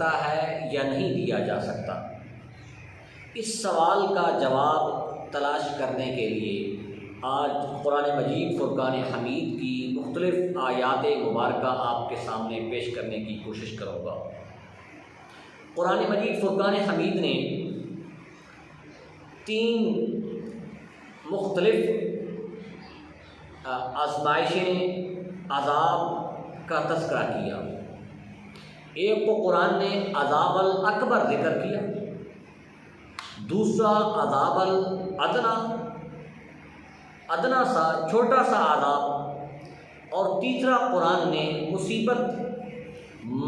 सकता है या नहीं दिया जा सकता? इस सवाल का जवाब तलाश करने के लिए आज कुरान मजीद फ़ुरक़ान हमीद की मुख्तलिफ़ आयात मुबारका आपके सामने पेश करने की कोशिश करूँगा। कुरान मजीद फ़ुरक़ान हमीद ने 3 मुख्तलिफ़ आज़माइशें अज़ाब का तज़किरा किया। एक को कुरान ने अज़ाबल अकबर ज़िक्र किया, दूसरा अज़ाबल अदना सा छोटा सा अज़ाब, और तीसरा कुरान ने मुसीबत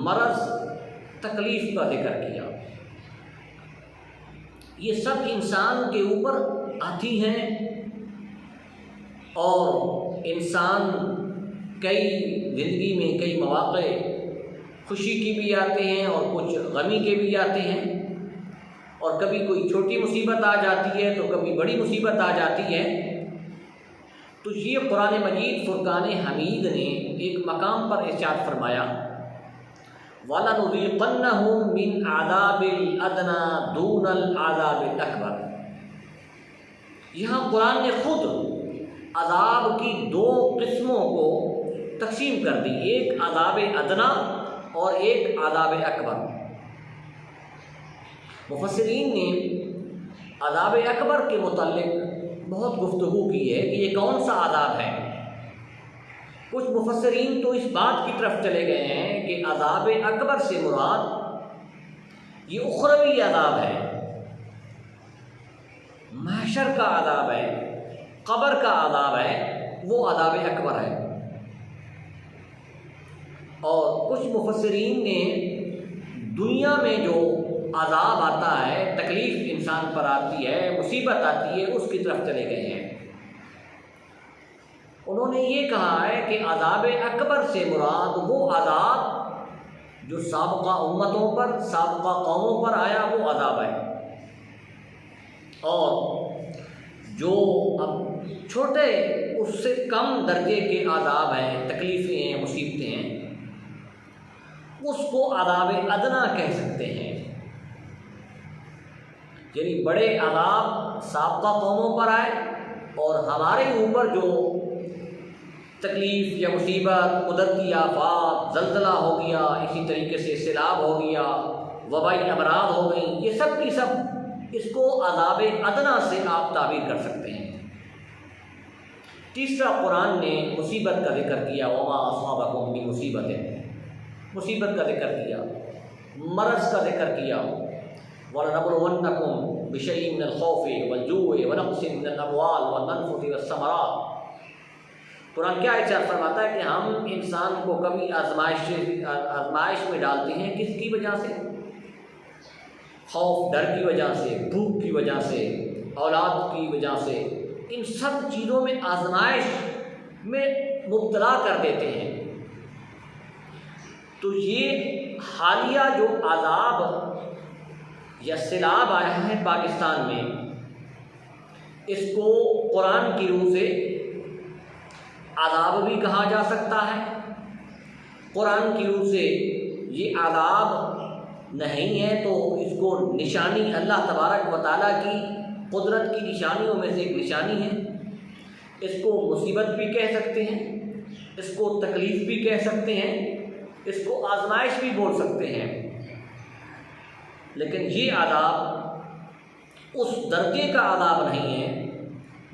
मरज़ तकलीफ़ का ज़िक्र किया। ये सब इंसान के ऊपर आती हैं और इंसान कई ज़िंदगी में कई मौक़े खुशी की भी आते हैं और कुछ गमी के भी आते हैं, और कभी कोई छोटी मुसीबत आ जाती है तो कभी बड़ी मुसीबत आ जाती है। तो ये कुरान मजीद फ़ुरक़ान हमीद ने एक मकाम पर इरशाद फरमाया, वलनुज़ीक़न्नहुम मिन आज़ाबिल अदना दूनल आज़ाबिल अकबर। यहाँ कुरान ने खुद अज़ाब की 2 किस्मों को तक़सीम कर दी, एक अज़ाब अदना और एक अज़ाब अकबर। मुफ़स्सिरीन ने अज़ाब अकबर के मुतल्लिक़ बहुत गुफ्तगू की है कि ये कौन सा अज़ाब है। कुछ मुफ़स्सिरीन तो इस बात की तरफ चले गए हैं कि अज़ाब अकबर से मुराद ये उख़रवी अज़ाब है, महशर का अज़ाब है, क़ब्र का अज़ाब है, वो अज़ाब अकबर है। और कुछ मुफ़स्सिरीन ने दुनिया में जो अज़ाब आता है, तकलीफ़ इंसान पर आती है, मुसीबत आती है, उसकी तरफ चले गए हैं। उन्होंने ये कहा है कि अज़ाब अकबर से मुराद वो अज़ाब जो साबिक़ा उम्मतों पर, साबिक़ा कौमों पर आया, वो अज़ाब है, और जो अब छोटे उससे कम दर्जे के अज़ाब हैं, तकलीफ़ें हैं, मुसीबतें हैं, उसको अज़ाब अदना कह सकते हैं। यानी बड़े अज़ाब साबिक़ा कौमों पर आए और हमारे ऊपर जो तकलीफ़ या मुसीबत, कुदरती आफ़ात, ज़ल्ज़ला हो गया, इसी तरीके से सैलाब हो गया, वबाई अमराज़ हो गई, ये सब की सब इसको अज़ाब अदना से आप ताबीर कर सकते हैं। तीसरा, कुरान ने मुसीबत का ज़िक्र किया, वमा असाबकुम मिन मुसीबतिन, मुसीबत का ज़िक्र किया, मरज़ का ज़िक्र किया, वलनबलुवन्नकुम बिशैइन मिनल खौफ़ि वल-जू'i व नक़्सिन मिनल अमवाल वल-अनफ़ुसि वस-समरात। कुरान क्या इरशाद फरमाता है कि हम इंसान को कभी आज़माइश में डालते हैं, किसकी वजह से? खौफ, डर की वजह से, भूख की वजह से, औलाद की वजह से, इन सब चीज़ों में आज़माइश में मुब्तला कर देते हैं। तो ये हालिया जो अज़ाब या सैलाब आया है पाकिस्तान में, इसको कुरान की रूह से अज़ाब भी कहा जा सकता है। कुरान की रूह से ये अज़ाब नहीं है तो इसको निशानी, अल्लाह तबारक व तआला की कुदरत की निशानियों में से एक निशानी है। इसको मुसीबत भी कह सकते हैं, इसको तकलीफ़ भी कह सकते हैं, इसको आज़माइश भी बोल सकते हैं। लेकिन ये अज़ाब उस दर्जे का अज़ाब नहीं है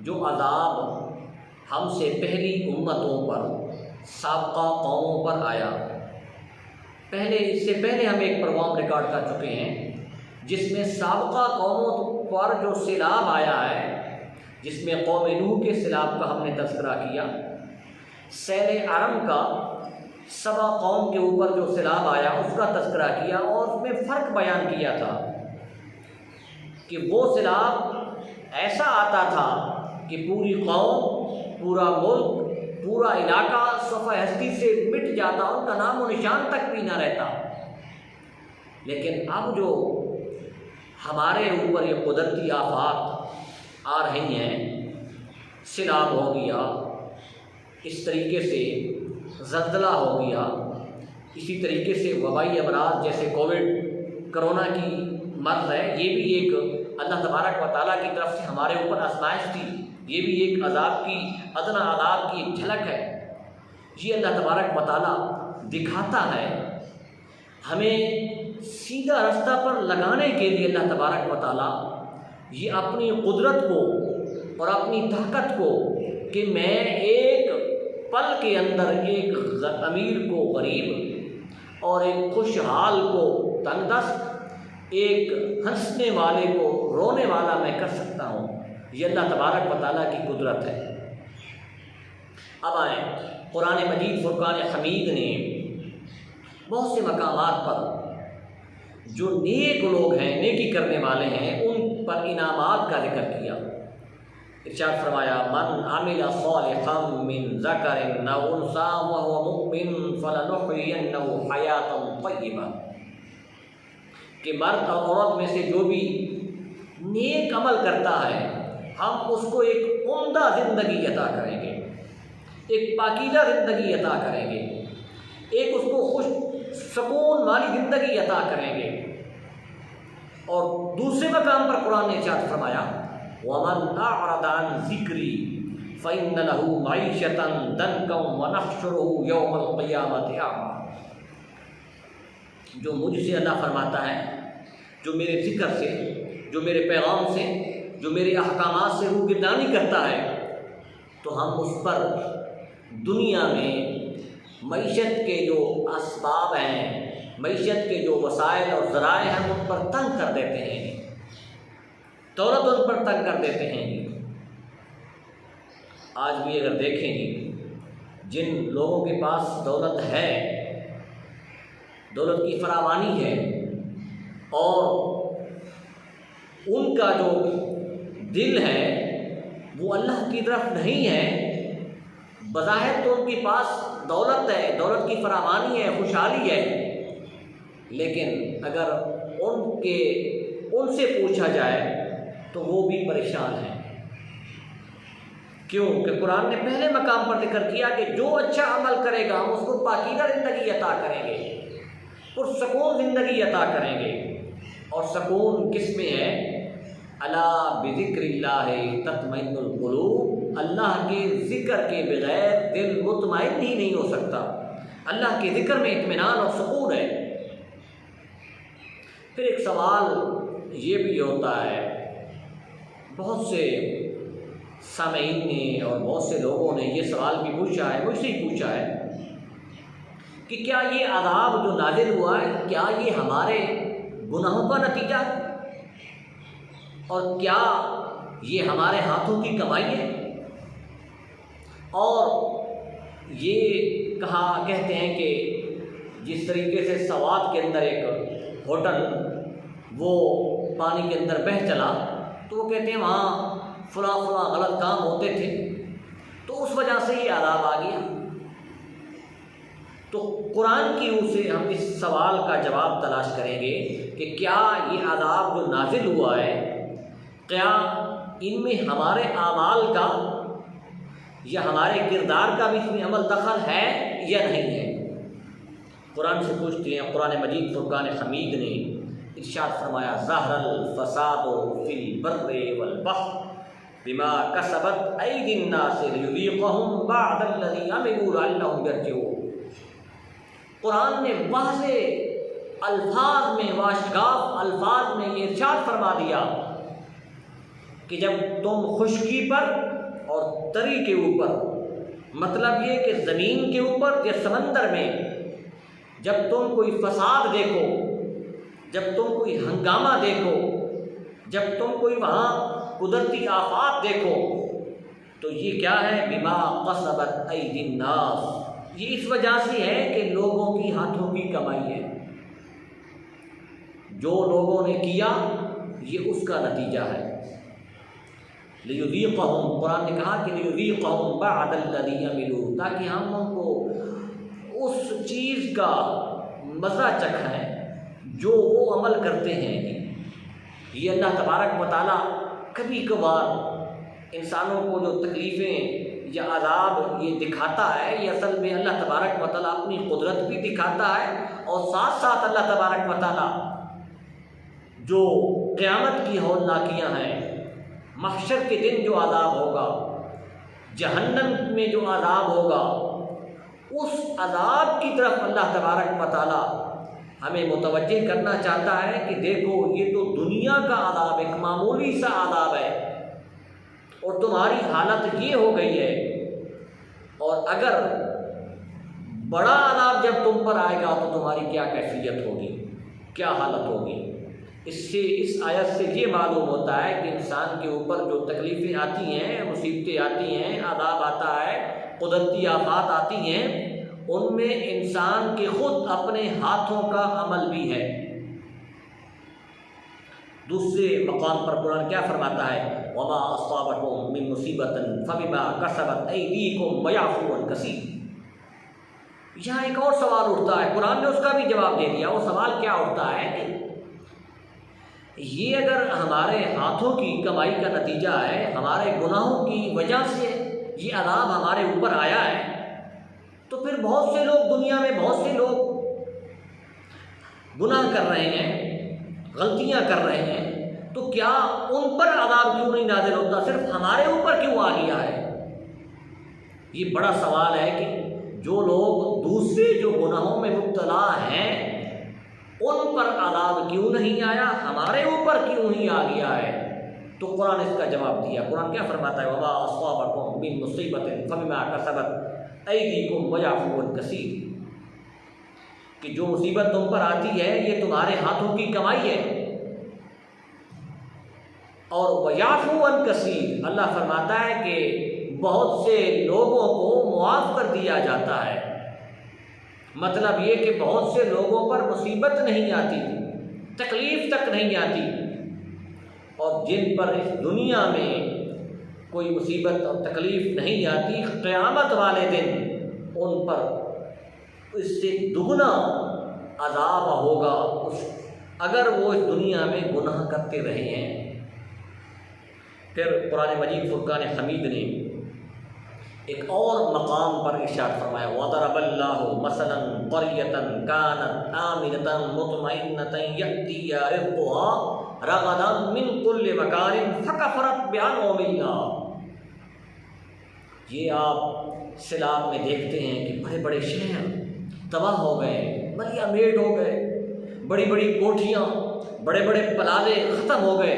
जो अज़ाब हमसे पहली उम्मतों पर, साबिक़ा कौमों पर आया। इससे पहले हम एक प्रोग्राम रिकॉर्ड कर चुके हैं जिसमें साबिक़ा कौमों पर जो सैलाब आया है, जिसमें कौम नूह के सैलाब का हमने तज़किरा किया, सैल अरम का सबा कौम के ऊपर जो सैलाब आया उसका तज़किरा किया, और उसमें फ़र्क बयान किया था कि वो सैलाब ऐसा आता था कि पूरी कौम, पूरा मुल्क, पूरा इलाका सफ़ा हस्ती से मिट जाता, उनका नाम व निशान तक भी ना रहता। लेकिन अब जो हमारे ऊपर ये कुदरती आफ़ात आ रही हैं, सैलाब हो गया, इस तरीके से ज़ल्ज़ला हो गया, इसी तरीके से वबाई अमराज जैसे कोविड, कोरोना की मर्ज़ है, ये भी एक अल्लाह तबारक व तआला की तरफ से हमारे ऊपर आजमाइश थी। ये भी एक अजाब की, अदना अजाब की एक झलक है। ये अल्लाह तबारक व तआला दिखाता है हमें सीधा रास्ता पर लगाने के लिए। अल्लाह तबारक व तआला ये अपनी कुदरत को और अपनी ताकत को कि मैं एक पल के अंदर एक अमीर को गरीब और एक खुशहाल को तंगदस्त, एक हंसने वाले को रोने वाला मैं कर सकता हूँ। ये अल्लाह तबारक व तआला की कुदरत है। अब आए कुरान मजीद फुरकान हमीद ने बहुत से मकामात पर जो नेक लोग हैं, नेकी करने वाले हैं, उन पर इनामात का जिक्र किया। इरशाद फरमाया, मन आमिला सालिहन मिन ज़करिन औ उन्सा व हुवा मुमिन फलनुहयिन्नहु हयातन तय्यबा, कि मर्द और औरत में से जो भी नेक अमल करता है हम उसको एक उम्दा ज़िंदगी अता करेंगे, एक पाकीज़ा ज़िंदगी अता करेंगे, एक उसको खुश सुकून वाली ज़िंदगी अता करेंगे। और दूसरे मकाम पर कुरान ने इरशाद फरमाया, वमन अअरद अन ज़िक्री फ़इन्न लहू मईशतन दनकम व नहशुरुहु यौमल क़ियामति अमा। जो मुझसे अल्लाह फरमाता है, जो मेरे ज़िक्र से, जो मेरे पैगाम से, जो मेरे अहकामात से रूगिरदानी करता है, तो हम उस पर दुनिया में मईशत के जो असबाब हैं, मईशत के जो वसाइल और ज़राए हैं, उन पर तंग कर देते हैं, दौलत उन पर तंग कर देते हैं। आज भी अगर देखें, जिन लोगों के पास दौलत है, दौलत की फरावानी है, और उनका जो दिल है वो अल्लाह की तरफ नहीं है, बज़ाहिर तो उनके पास दौलत है, दौलत की फरावानी है, खुशहाली है, लेकिन अगर उनसे पूछा जाए तो वो भी परेशान हैं। क्यों? कि कुरान ने पहले मकाम पर जिक्र किया कि जो अच्छा अमल करेगा हम उसको पाकीज़ा ज़िंदगी अता करेंगे, पुरसकून ज़िंदगी अता करेंगे। और सुकून किस में है? अला बिज़िक्रिल्लाहि तत्मइन्नुल क़ुलूब, अल्लाह के ज़िक्र के बगैर दिल मुतमईन ही नहीं हो सकता। अल्लाह के ज़िक्र में इत्मीनान और सुकून है। फिर एक सवाल ये भी होता है, बहुत से सामीन ने और बहुत से लोगों ने ये सवाल भी पूछा है, मुझसे ही पूछा है, कि क्या ये अज़ाब जो नाज़िल हुआ है, क्या ये हमारे गुनाहों का नतीजा है, और क्या ये हमारे हाथों की कमाई है? और ये कहते हैं कि जिस तरीके से सवात के अंदर एक होटल वो पानी के अंदर बह चला, तो वो कहते हैं वहाँ फला गलत काम होते थे, तो उस वजह से ये अज़ाब आ गया। तो कुरान की रूह से हम इस सवाल का जवाब तलाश करेंगे कि क्या ये अज़ाब जो नाजिल हुआ है, क्या इनमें हमारे आमाल का या हमारे किरदार का भी इसमें अमल दखल है या नहीं है? कुरान से पूछते हैं। कुरान मजीद फुरकान हमीद ने इरशाद फरमाया, ज़हरल फ़सादु फ़िल बर्रि वल बहर बिमा कसबत ऐदिन नास लियुज़ीक़हुम बअदल्लज़ी अमिलू लअल्लहुम यरजिऊन। कुरान ने वाज़े अल्फाज में, वाशगाफ अल्फाज में ये इरशाद फरमा दिया कि जब तुम खुशकी पर और तरी के ऊपर, मतलब ये कि ज़मीन के ऊपर या समंदर में जब तुम कोई फसाद देखो, जब तुम कोई हंगामा देखो, जब तुम कोई वहाँ कुदरती आफात देखो, तो ये क्या है? बिमा कसबत ऐदिन नास, ये इस वजह से है कि लोगों की हाथों की कमाई है। जो लोगों ने किया ये उसका नतीजा है। लियुज़ीक़हुम, कुरान ने कहा कि लियुज़ीक़हुम बअदल्लज़ी अमिलू, ताकि हम उनको उस चीज़ का मज़ा चखाएं जो वो अमल करते हैं। ये अल्लाह तबारक व तआला कभी कभार इंसानों को जो तकलीफ़ें या अज़ाब ये दिखाता है, ये असल में अल्लाह तबारक व तआला अपनी कुदरत भी दिखाता है और साथ साथ अल्लाह तबारक व तआला जो क़यामत की हौलनाकियाँ हैं, महशर के दिन जो अज़ाब होगा, जहन्नम में जो अज़ाब होगा, उस अज़ाब की तरफ अल्लाह तबारक व तआला हमें मुतवज्जे करना चाहता है कि देखो ये तो दुनिया का अज़ाब, एक मामूली सा अज़ाब है और तुम्हारी हालत ये हो गई है, और अगर बड़ा अज़ाब जब तुम पर आएगा तो तुम्हारी क्या कैफियत होगी, क्या हालत होगी। इससे, इस आयत से ये मालूम होता है कि इंसान के ऊपर जो तकलीफ़ें आती हैं, मुसीबतें आती हैं, अज़ाब आता है, कुदरती आफात आती हैं, उनमें इंसान के खुद अपने हाथों का अमल भी है। दूसरे मकाम पर कुरान क्या फरमाता है, वमा अस्वाबकुम मिन मुसीबतिन फबिमा कसबत अयदीकुम वयअफू अन कसीर। यहाँ एक और सवाल उठता है, कुरान ने उसका भी जवाब दे दिया। वो सवाल क्या उठता है कि ये अगर हमारे हाथों की कमाई का नतीजा है, हमारे गुनाहों की वजह से ये अज़ाब हमारे ऊपर आया है, तो फिर बहुत से लोग दुनिया में, बहुत से लोग गुनाह कर रहे हैं, गलतियां कर रहे हैं, तो क्या उन पर अज़ाब क्यों नहीं नाज़िल होता, सिर्फ हमारे ऊपर क्यों आ गया है। ये बड़ा सवाल है कि जो लोग दूसरे जो गुनाहों में मुब्तला हैं उन पर अज़ाब क्यों नहीं आया, हमारे ऊपर क्यों ही आ गया है। तो कुरान इसका जवाब दिया। कुरान क्या फरमाता है, वमा अस्वाबकुम मिन मुसीबतिन फबिमा कसबत अयदीकुम वयअफू अन कसीर, कि जो मुसीबत तुम पर आती है ये तुम्हारे हाथों की कमाई है, और वयअफू अन कसीर, अल्लाह फरमाता है कि बहुत से लोगों को मुआफ़ कर दिया जाता है। मतलब ये कि बहुत से लोगों पर मुसीबत नहीं आती, तकलीफ़ तक नहीं आती, और जिन पर इस दुनिया में कोई मुसीबत और तकलीफ़ नहीं आती, क़यामत वाले दिन उन पर इससे दुगना अज़ाब होगा अगर वो इस दुनिया में गुनाह करते रहे हैं। फिर कुरान मजीद फुरक़ान हमीद ने एक और मकाम पर इरशाद फरमाया, वदरबल्लाहु मसलन क़रयतन कानत आमिनतन मुतमइन्नतन यअतिहा रिज़्क़ुहा रग़दन मिन कुल्लि मकानिन फ़कफ़रत बिअनउमिल्लाह। ये आप सिलाब में देखते हैं कि बड़े बड़े शहर तबाह हो गए, मलिया मेट हो गए, बड़ी बड़ी कोठियाँ, बड़े बड़े प्लाज़े ख़त्म हो गए,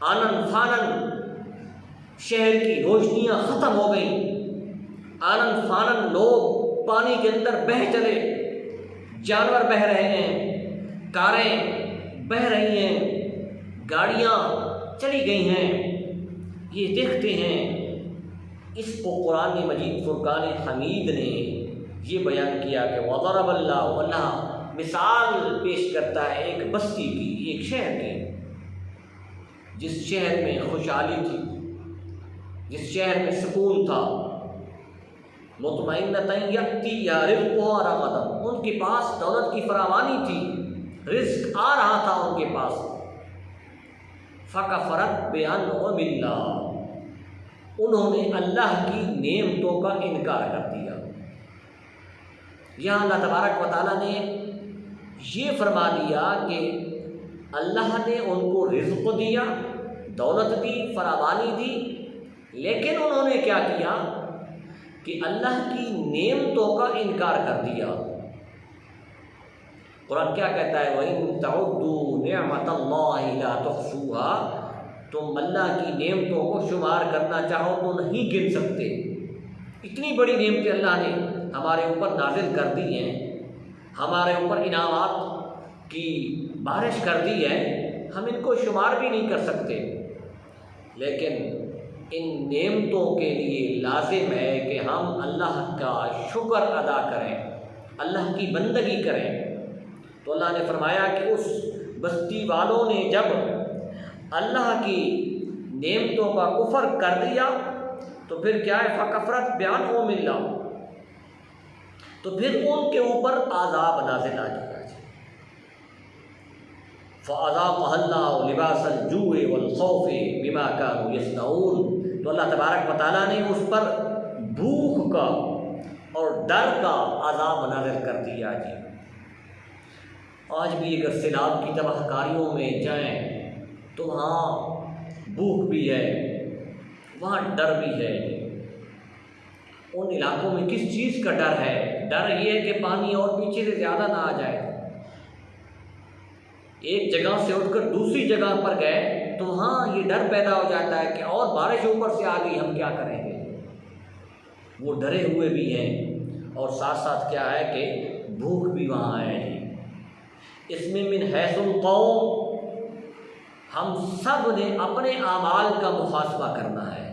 आनन फानन शहर की रोशनियाँ ख़त्म हो गई, आनन फानन लोग पानी के अंदर बह चले, जानवर बह रहे हैं, कारें बह रही हैं, गाड़ियाँ चली गई हैं। ये देखते हैं, इसको कुरान मजीद फुरक़ान हमीद ने ये बयान किया कि वदरबल्लाहु, अल्लाह मिसाल पेश करता है एक बस्ती की, एक शहर की, जिस शहर में खुशहाली थी, जिस शहर में सुकून था, मुतमइन्नतन यअतिहा रिज़्क़ुहा रग़दन, उनके पास दौलत की फरावानी थी, रिज़्क़ आ रहा था उनके पास। फ़कफ़रत बिअनउमिल्लाह, उन्होंने अल्लाह की नेमतों का इनकार कर दिया। यहाँ अल्लाह तबारक व तआला ने ये फरमा दिया कि अल्लाह ने उनको रिज़्क़ दिया, दौलत दी, फरावानी दी, लेकिन उन्होंने क्या किया कि अल्लाह की नेमतों का इनकार कर दिया। कुरान क्या कहता है, वइन तउद्दू निअमतल्लाहि ला तुहसूहा, तुम अल्लाह की नेमतों को शुमार करना चाहो तो नहीं गिन सकते। इतनी बड़ी नेमतें अल्लाह ने हमारे ऊपर नाजिल कर दी हैं, हमारे ऊपर इनामात की बारिश कर दी है, हम इनको शुमार भी नहीं कर सकते। लेकिन इन नेमतों के लिए लाजिम है कि हम अल्लाह का शुक्र अदा करें, अल्लाह की बंदगी करें। तो अल्लाह ने फरमाया कि उस बस्ती वालों ने जब अल्लाह की नेमतों का कुफर कर दिया तो फिर क्या है, फ़कफ़रत बिअनउमिल्लाह, तो फिर उनके ऊपर आज़ाब नाज़िल आ गया। फ़अज़ाक़हल्लाहु लिबासल जूइ वल खौफ़ि बिमा कानू यस्नऊन, तो तो अल्लाह तबारक व तआला ने उस पर भूख का और डर का अज़ाब नाज़िल कर दिया जी। आज भी अगर सैलाब की तबाहकारियों में जाएं तो वहाँ भूख भी है, वहाँ डर भी है। उन इलाकों में किस चीज़ का डर है? डर ये है कि पानी और पीछे से ज़्यादा ना आ जाए। एक जगह से उठकर दूसरी जगह पर गए तो वहाँ ये डर पैदा हो जाता है कि और बारिश ऊपर से आ गई, हम क्या करेंगे। वो डरे हुए भी हैं और साथ साथ क्या है कि भूख भी वहाँ है। इसमें मिन हैसुल कौम, हम सब ने अपने आमाल का मुहासबा करना है।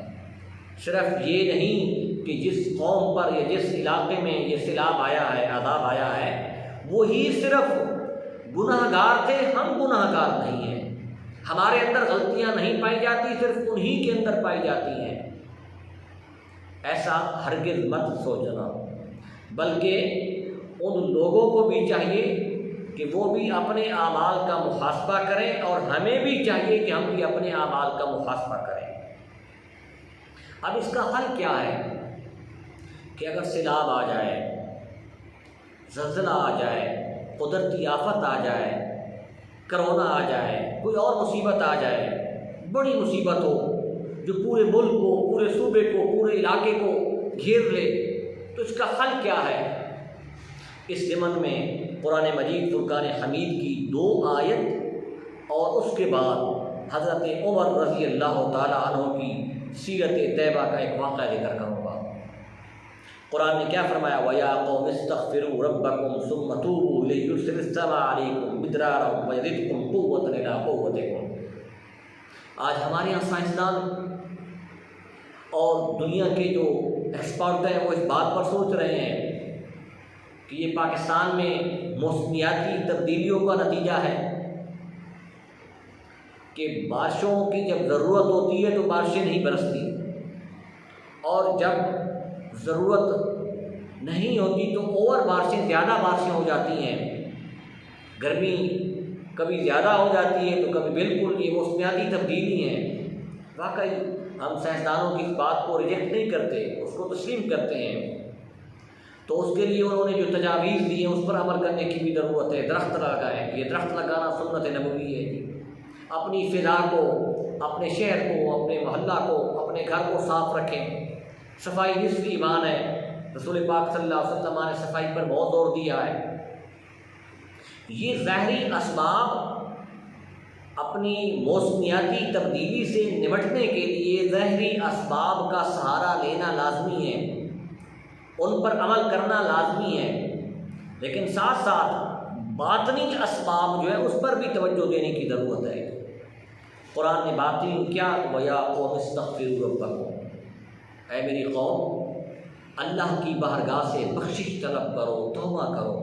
सिर्फ ये नहीं कि जिस कौम पर या जिस इलाके में ये सैलाब आया है, अज़ाब आया है, वही सिर्फ गुनाहगार थे, हम गुनाहगार नहीं हैं। हमारे अंदर गलतियां नहीं पाई जाती, सिर्फ उन्हीं के अंदर पाई जाती हैं। ऐसा हरगिज़ मत सोचना, बल्कि उन लोगों को भी चाहिए कि वो भी अपने आमाल का मुहासबा करें और हमें भी चाहिए कि हम भी अपने आमाल का मुहासबा करें। अब इसका हल क्या है कि अगर सैलाब आ जाए, ज़लज़ला आ जाए, कुदरती आफत आ जाए, कोरोना आ जाए, कोई और मुसीबत आ जाए, बड़ी मुसीबत हो जो पूरे मुल्क को, पूरे सूबे को, पूरे इलाके को घेर ले, तो इसका हल क्या है? इस ज़मन में कुरान मजीद फुरकान हमीद की 2 आयत और उसके बाद हज़रत उमर रज़ी अल्लाह ताला अन्हु की सीरत तैयबा का एक वाक़या ज़िक्र करूँगा। कुरान ने क्या फरमाया? वया कौम इस्तग़फिरू रब्बकुम सुम्मा तूबू इलैहि युरसिलिस समा अलैकुम मिदरारा व यज़िदकुम क़ुव्वतन इला क़ुव्वतिकुम। आज हमारे यहाँ साइंसदान और दुनिया के जो एक्सपर्ट हैं वो इस बात पर सोच रहे हैं कि ये पाकिस्तान में मौसमियाती तब्दीलियों का नतीजा है कि बारिशों की जब ज़रूरत होती है तो बारिशें नहीं बरसती, और जब ज़रूरत नहीं होती तो ओवर बारिशें, ज़्यादा बारिशें हो जाती हैं। गर्मी कभी ज़्यादा हो जाती है तो कभी बिल्कुल। ये मौसमियाती तब्दीली है। वाकई हम साइंसदानों की इस बात को रिजेक्ट नहीं करते, उसको तस्लीम करते हैं। तो उसके लिए उन्होंने जो तजावीज़ दी हैं उस पर अमल करने की भी ज़रूरत है। दरख्त लगाएँ, ये दरख्त लगाना सुन्नत नबवी है जी। अपनी फ़िज़ा को, अपने शहर को, अपने मोहल्ला को, अपने घर को साफ़ रखें। सफाई निस्फ़ ईमान है। रसूल पाक सल्लल्लाहु अलैहि वसल्लम ने सफाई पर बहुत जोर दिया है। ये ज़ाहरी असबाब अपनी मौसमियाती तब्दीली से निपटने के लिए ज़ाहरी असबाब का सहारा लेना लाजमी है, उन पर अमल करना लाजमी है, लेकिन साथ साथ बातनी असबाब जो है उस पर भी तवज्जो देने की ज़रूरत है। कुरान ने बातिन क्या? वया कौम इस्तग़फिरू रब्बकुम, ऐ मेरी कौम अल्लाह की बारगाह से बख्शिश तलब करो, तौबा करो।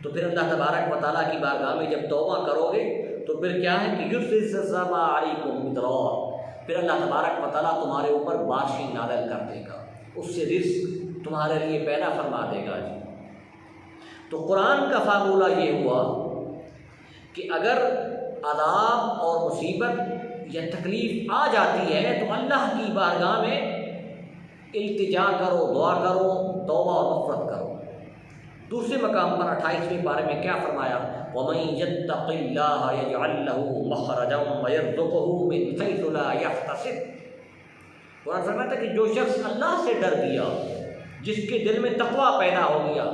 तो फिर अल्लाह तबारक व तआला की बारगाह में जब तौबा करोगे तो फिर क्या है कि युरसिलिस समा अलैकुम मिदरारा, फिर अल्लाह तबारक व तआला तुम्हारे ऊपर बारिशें नाज़िल कर देगा, उससे रिज़्क़ तुम्हारे लिए पैदा फरमा देगा जी। तो कुरान का फार्मूला ये हुआ कि अगर अज़ाब और मुसीबत या तकलीफ़ आ जाती है तो अल्लाह की बारगाह में इल्तिजा करो, दुआ करो, तौबा और मग़फ़िरत करो। दूसरे मकाम पर 28वें पारे में क्या फरमाया? वमन यत्तक़िल्लाह यजअल लहू मख़रजन व यर्ज़ुक़हू मिन हैसु ला यहतसिब। कुरान फरमाता है कि जो शख्स अल्लाह से डर गया, जिसके दिल में तक़वा पैदा हो गया,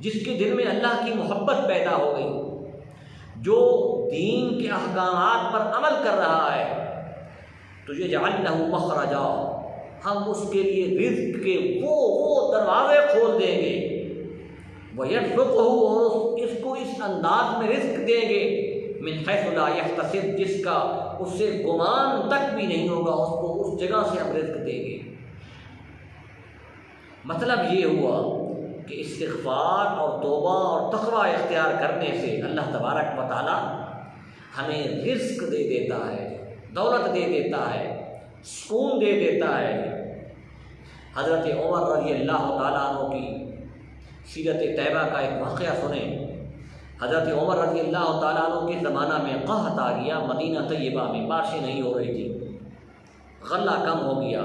जिसके दिल में अल्लाह की मोहब्बत पैदा हो गई, जो दीन के अहकामात पर अमल कर रहा है, तो यजअल लहू मख़रजा, हम उसके लिए रिज़्क़ के वो दरवाज़े खोल देंगे, वयर्ज़ुक़हू, और इसको इस अंदाज में रिज़्क़ देंगे, मिन हैसु ला यहतसिब, जिसका उससे गुमान तक भी नहीं होगा, उसको उस जगह से हम रिज़्क़ देंगे। मतलब ये हुआ कि इस्तिग़फ़ार और तौबा और तक़वा इख्तियार करने से अल्लाह तबारक व तआला हमें रिज़्क़ दे देता है, दौलत दे देता है, सुकून दे देता है। हज़रत उमर रज़ी अल्लाह तआला अन्हु की सीरत तैयबा का एक वाक़या सुने। हज़रत उमर रज़ी अल्लाह तआला अन्हु के ज़माना में क़हत आ गया, मदीना तैयबा में बारिशें नहीं हो रही थी। गल्ला कम हो गया।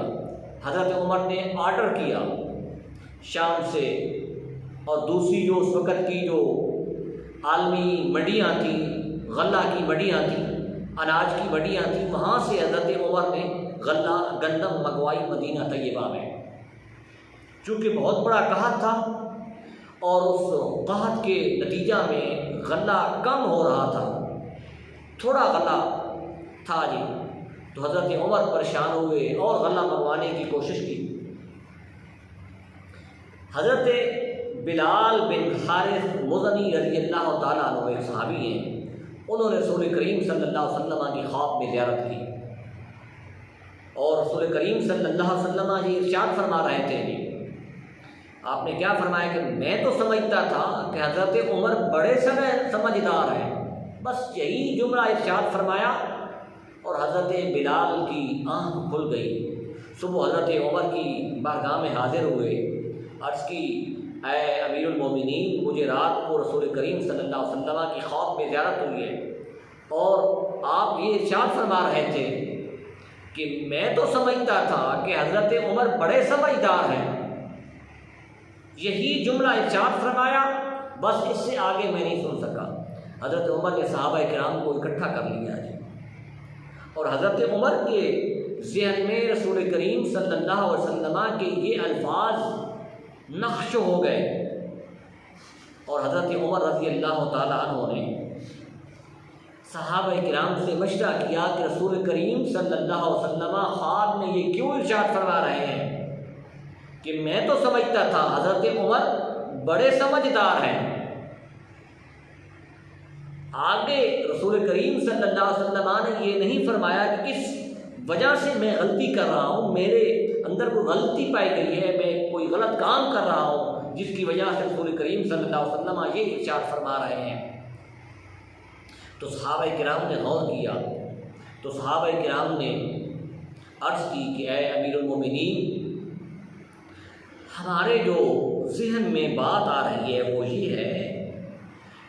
हज़रत उमर ने ऑर्डर किया शाम से, और दूसरी जो उस वक़्त की जो आलमी मंडियाँ थीं, गल्ला की मंडियाँ थीं, अनाज की मंडियाँ थीं, वहाँ से हज़रत उमर ने गल्ला गंदम मंगवाई मदीना तैयबा में। चूँकि बहुत बड़ा कहत था और उस कहत के नतीजा में गल्ला कम हो रहा था, थोड़ा गल्ला था जी, तो हज़रत उमर परेशान हुए और गल्ला मंगवाने की कोशिश की। हज़रत बिलाल बिन हारिस मुज़नी रज़ी अल्लाह तआला अन्हु एक सहाबी हैं, उन्होंने रसूल करीम सल्लल्लाहु अलैहि वसल्लम की ख्वाब में ज़ियारत की और रसूल करीम सल्लल्लाहु अलैहि वसल्लम जी इरशाद फरमा रहे थे जी, आपने क्या फरमाया कि मैं तो समझता था कि हज़रत उमर बड़े समझदार हैं, बस यही जुमला इरशाद फरमाया और हज़रत बिलाल की आँख खुल गई। सुबह हज़रत उमर की बारगाह में हाजिर हुए, अर्ज़ की, ऐ अमीरुल मोमिनीन, मुझे रात को रसूल करीम सल्लल्लाहु अलैहि वसल्लम की ख्वाब में ज़ियारत हुई है और आप ये इरशाद फरमा रहे थे कि मैं तो समझता था कि हज़रत उमर बड़े समझदार हैं। यही जुमला इरशाद फरमाया, बस इससे आगे मैं नहीं सुन सका। हज़रत उमर ने सहाबा किराम को इकट्ठा कर लिया है और हज़रत उमर के ज़हन में रसूल करीम सल्लल्लाहु अलैहि वसल्लम के ये अल्फाज नक्श हो गए और हज़रत उमर रज़ी अल्लाह तआला अन्हु ने सहाबा किराम से मशवरा किया कि रसूल करीम सल्लल्लाहु अलैहि वसल्लम ख्वाब में ये क्यों इरशाद फरमा रहे हैं कि मैं तो समझता था हज़रत उमर बड़े समझदार हैं। आगे रसूल करीम सल्लल्लाहु अलैहि वसल्लम ने ये नहीं फरमाया कि किस वजह से मैं गलती कर रहा हूँ, मेरे अंदर कोई गलती पाई गई है, मैं कोई गलत काम कर रहा हूँ जिसकी वजह से रसूल करीम सल्लल्लाहु अलैहि वसल्लम ये इरशाद फरमा रहे हैं। तो सहाबा किराम ने गौर किया, तो सहाबा किराम ने अर्ज़ की कि ऐ अमीरुल मोमिनीन, हमारे जो ज़हन में बात आ रही है वो ये है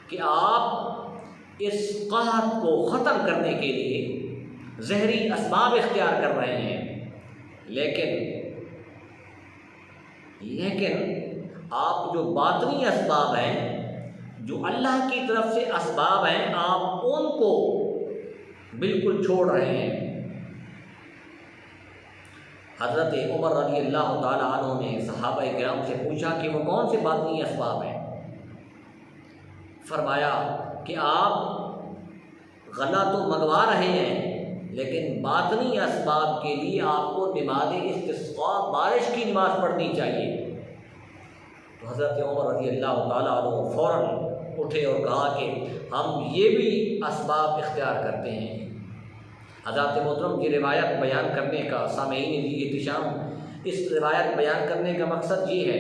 कि आप इस कहत को ख़त्म करने के लिए ज़हरी असबाब इख्तियार कर रहे हैं, लेकिन आप जो बातनी असबाब हैं, जो अल्लाह की तरफ से असबाब हैं, आप उनको बिल्कुल छोड़ रहे हैं। हज़रत उमर रज़ी अल्लाह तआला अन्हु ने सहाबा किराम से पूछा कि वो कौन से बातनी असबाब हैं। फरमाया कि आप गला तो मंगवा रहे हैं, लेकिन बातनी असबाब के लिए आपको नमाज़ इस्तिस्क़ा, बारिश की नमाज़ पढ़नी चाहिए। तो हज़रत उमर रज़ी अल्लाह तआला अन्हु फ़ौरन उठे और कहा कि हम ये भी असबाब इख्तियार करते हैं। हज़रत मोहतरम की रिवायत बयान करने का, सामईन एहतिशाम, इस रिवायत बयान करने का मकसद ये है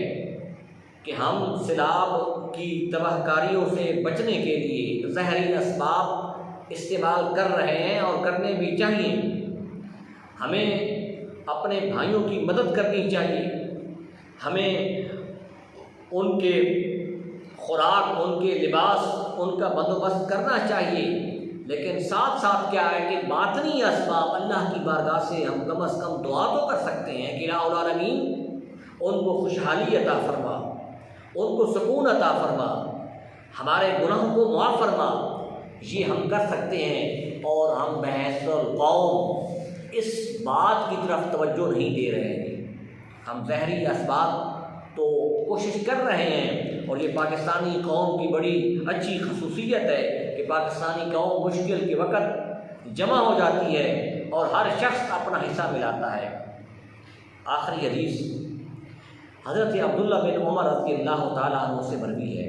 कि हम सिलाब की तबाहकारियों से बचने के लिए ज़हरी असबाब इस्तेमाल कर रहे हैं और करने भी चाहिए। हमें अपने भाइयों की मदद करनी चाहिए, हमें उनके खुराक, उनके लिबास, उनका बंदोबस्त करना चाहिए, लेकिन साथ साथ क्या है कि बातनी असबाब अल्लाह की बारगाह से हम कम अज़ कम दुआ तो कर सकते हैं कि या रब्बुल आलमीन उनको खुशहाली अता फरमा, उनको सुकून अता फरमा, हमारे गुनाहों को माफ़ फरमा। ये हम कर सकते हैं और हम बहसुल कौम इस बात की तरफ तवज्जो नहीं दे रहे हैं। हम ज़हरी असबाब तो कोशिश कर रहे हैं और ये पाकिस्तानी कौम की बड़ी अच्छी खसूसियत है कि पाकिस्तानी कौम मुश्किल के वक़्त जमा हो जाती है और हर शख्स अपना हिस्सा मिलाता है। आखिरी हदीस हज़रत अब्दुल्ला बिन उमर रज़ी अल्लाह तआला अन्हु से मरवी है।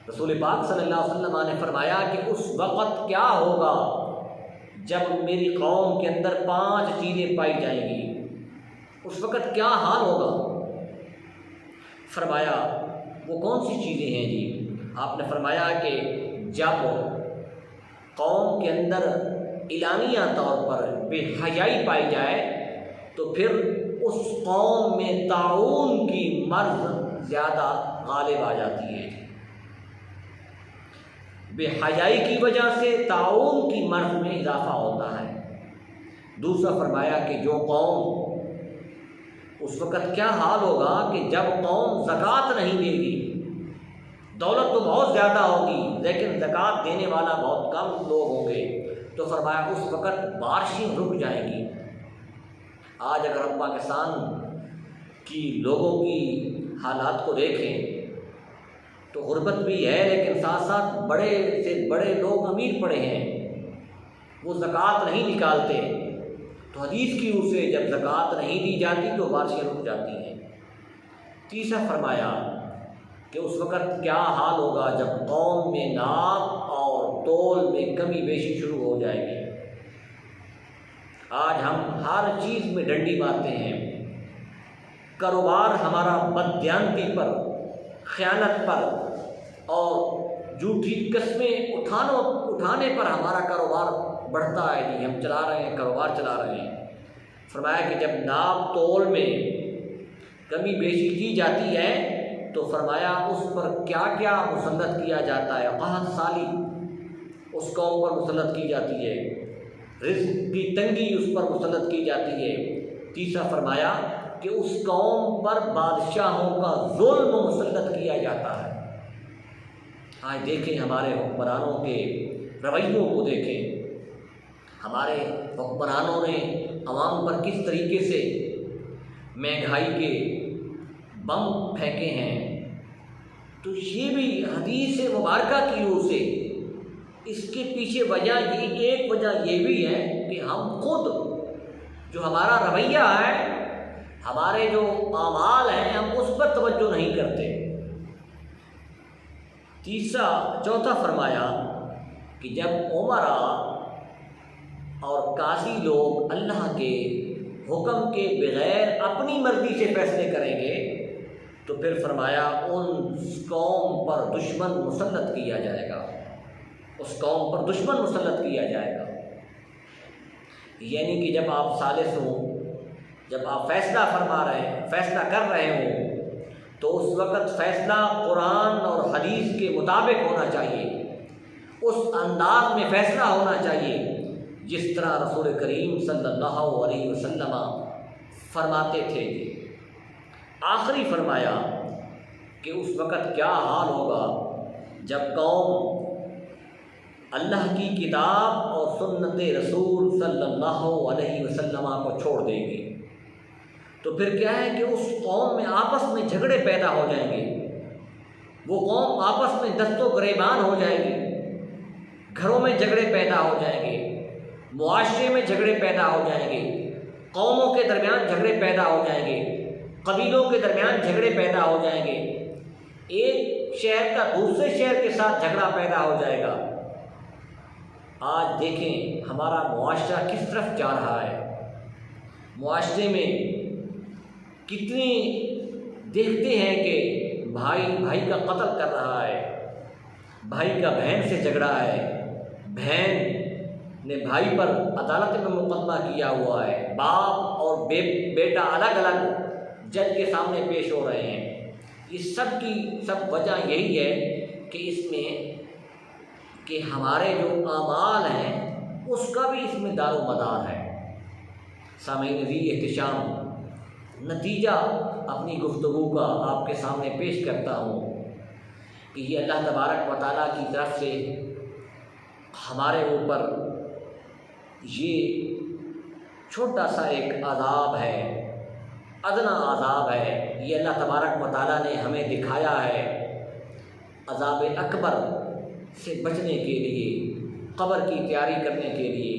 रसूल पाक सल्लल्लाहु अलैहि वसल्लम ने फरमाया कि उस वक़्त क्या होगा जब मेरी कौम के अंदर 5 चीज़ें पाई जाएंगी, उस वक़्त क्या हाल होगा। फरमाया वो कौन सी चीज़ें हैं जी। आपने फरमाया कि जब कौम के अंदर इलानिया तौर पर बेहयाई पाई जाए तो फिर उस कौम में ताउन की मर्ज़ ज़्यादा गालिब आ जाती है। बेहयाई की वजह से ताउन की मर्ज़ में इजाफ़ा होता है। दूसरा फरमाया कि जो कौम, उस वक़्त क्या हाल होगा कि जब कौम ज़कात नहीं देगी, दौलत तो बहुत ज़्यादा होगी लेकिन ज़कात देने वाला बहुत कम लोग होंगे, तो फरमाया उस वक़्त बारिशें रुक जाएंगी। आज अगर हम पाकिस्तान की लोगों की हालात को देखें तो गुर्बत भी है, लेकिन साथ साथ बड़े से बड़े लोग अमीर पड़े हैं, वो ज़कात नहीं निकालते। तो हदीस की ओर से जब ज़कात नहीं दी जाती तो बारिशें रुक जाती हैं। तीसरा फरमाया कि उस वक़्त क्या हाल होगा जब कौम में नाप और तोल में कमी बेशी शुरू हो जाएगी। आज हम हर चीज़ में डंडी मारते हैं, कारोबार हमारा बददियानती पर, ख़यानत पर और झूठी कस्में उठाने पर हमारा कारोबार बढ़ता है। जी हम चला रहे हैं, कारोबार चला रहे हैं। फरमाया कि जब नाप तोल में कमी बेशी की जाती है तो फरमाया उस पर क्या क्या मुसल्लत किया जाता है। क़हत साली उस कौम पर मुसल्लत की जाती है, रिज़्क़ की तंगी उस पर मुसल्लत की जाती है। तीसरा फरमाया कि उस कौम पर बादशाहों का जुल्म मुसल्लत किया जाता है। आज देखें हमारे हुक्मरानों के रवैयों को देखें, हमारे हुक्मरानों ने अवाम पर किस तरीके से महंगाई के बम फेंके हैं। तो ये भी हदीस मुबारका की ओर से इसके पीछे एक वजह ये भी है कि हम खुद जो हमारा रवैया है, हमारे जो आमाल हैं, हम उस पर तवज्जो नहीं करते। चौथा फरमाया कि जब उमरा और काजी लोग अल्लाह के हुक्म के बग़ैर अपनी मर्ज़ी से फैसले करेंगे तो फिर फरमाया उन कौम पर दुश्मन मुसल्लत किया जाएगा, उस कौम पर दुश्मन मुसल्लत किया जाएगा। यानी कि जब आप सालिस हों, जब आप फैसला फैसला कर रहे हों तो उस वक़्त फ़ैसला कुरान और हदीस के मुताबिक होना चाहिए, उस अंदाज में फ़ैसला होना चाहिए जिस तरह रसूल करीम सल्लल्लाहु अलैहि वसल्लम फरमाते थे। आखिरी फरमाया कि उस वक़्त क्या हाल होगा जब कौम अल्लाह की किताब और सुन्नत रसूल सल्लल्लाहु अलैहि वसल्लम को छोड़ देगी। तो फिर क्या है कि उस कौम में आपस में झगड़े पैदा हो जाएंगे, वो कौम आपस में दस्तो गिरेबान हो जाएगी, घरों में झगड़े पैदा हो जाएंगे, मुआशरे में झगड़े पैदा हो जाएंगे, कौमों के दरमियान झगड़े पैदा हो जाएंगे, कबीलों के दरमियान झगड़े पैदा हो जाएंगे, एक शहर का दूसरे शहर के साथ झगड़ा पैदा हो जाएगा। आज देखें हमारा मुआशरा किस तरफ जा रहा है। मुआशरे में कितनी देखते हैं कि भाई भाई का कत्ल कर रहा है, भाई का बहन से झगड़ा है, बहन ने भाई पर अदालत में मुकदमा किया हुआ है, बाप और बेटा अलग अलग जज के सामने पेश हो रहे हैं। इस सब की सब वजह यही है कि इसमें कि हमारे जो आमाल हैं उसका भी इसमें दारोमदार है। सामईन ज़ी एहतिशाम, नतीजा अपनी गुफ्तगू का आपके सामने पेश करता हूँ कि ये अल्लाह तबारक व तआला की तरफ से हमारे ऊपर ये छोटा सा एक आज़ाब है, अदना आज़ाब है। ये अल्लाह तबारक व तआला ने हमें दिखाया है अज़ाब अकबर से बचने के लिए, क़ब्र की तैयारी करने के लिए।